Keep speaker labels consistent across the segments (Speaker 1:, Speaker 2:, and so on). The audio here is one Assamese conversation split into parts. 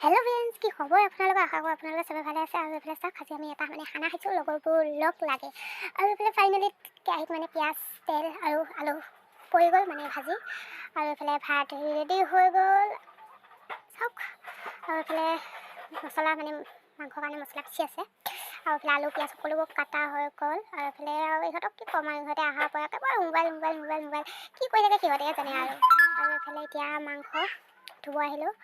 Speaker 1: হেল্ল' ফ্ৰেণ্ডছ, কি খবৰ আপোনালোকৰ? আশা কৰোঁ আপোনালোকে চবে ভালে আছে। আৰু এইফালে চাওক, আজি আমি এটা খানা খাইছোঁ, লগৰবোৰ লগ লাগে। আৰু এইফালে ফাইনেলি কেৰাহীত পিঁয়াজ তেল আৰু আলু পৰি গ'ল, ভাজি। আৰু এইফালে ভাত ৰেডি হৈ গ'ল চাওক। আৰু এইফালে মছলা মাংসৰ কাৰণে মছলা পিচি আছে। আৰু এইফালে আলু পিঁয়াজ সকলোবোৰ কাটা হৈ গ'ল। আৰু এইফালে ইহঁতক কি ক'ম, আৰু ইহঁতে অহাৰ পৰা একেবাৰে মোবাইল কি কৰি থাকে সিহঁতে জানে। আৰু এইফালে এতিয়া মাংস ধুব আহিলোঁ।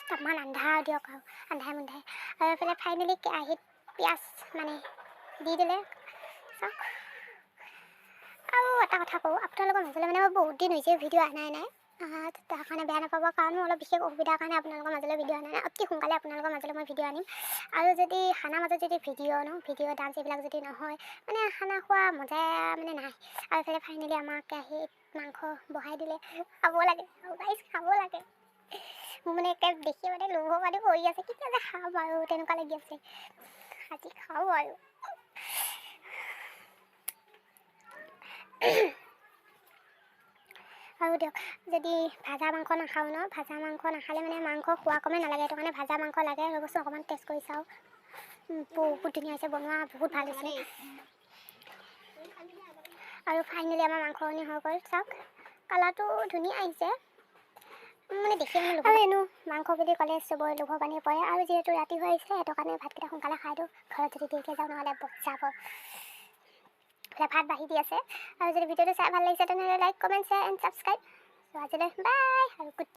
Speaker 1: তাপমান আন্ধাৰ দিয়ক, আৰু আন্ধাই মুন্ধাই। আৰু এইফালে ফাইনেলি কেৰাহীত পিঁয়াজ দি দিলে চাওক। আৰু এটা কথা কওঁ, আপোনালোকৰ মাজলৈ মই বহুত দিন হৈছে ভিডিঅ' অনাই নাই। তাৰ কাৰণে বেয়া নাপাব, কাৰণ মোৰ অলপ বিশেষ অসুবিধাৰ কাৰণে আপোনালোকৰ মাজলৈ ভিডিঅ' অনা নাই। অতি সোনকালে আপোনালোকৰ মাজলৈ মই ভিডিঅ' আনিম। আৰু যদি খানাৰ মাজত যদি ভিডিঅ' ডান্স এইবিলাক যদি নহয়, খানা খোৱা মজা নাই। আৰু এইফালে ফাইনেলি আমাৰ কেৰাহীত মাংস বহাই দিলে। খাব লাগে আৰু গাইজ, খাব লাগে। মোৰ একে দেখি লোভৰ কৰি আছে, কেতিয়া যে খাম আৰু তেনেকুৱা লাগি আছে। আজি খাওঁ আৰু আৰু দিয়ক, যদি ভাজা মাংস নাখাওঁ ন, ভাজা মাংস নাখালে মাংস খোৱা কমেই নালাগে। সেইটো কাৰণে ভাজা মাংস লাগে। ৰ'বচোন অকণমান টেষ্ট কৰি চাওঁ। বহুত ধুনীয়া হৈছে, বনোৱা বহুত ভাল হৈছে। আৰু ফাইনেলি আমাৰ মাংসখিনি হৈ গ'ল চাওক। কালাৰটো ধুনীয়া আহিছে, দেখি আৰু এনেও মাংস বুলি ক'লে চবৰে লোভৰ পানী পৰে। আৰু যিহেতু ৰাতি হৈ আহিছে, সেইটো কাৰণে ভাতকেইটা সোনকালে খাই দিওঁ। ঘৰত যদি দেৰিকৈ যাওঁ, নহ'লে বচাব। ভাত বাঢ়ি দি আছে। আৰু যদি ভিডিঅ'টো চাই ভাল লাগিছে, তেনেহ'লে like, comment, share and subscribe. আজিলৈ বাই আৰু গুড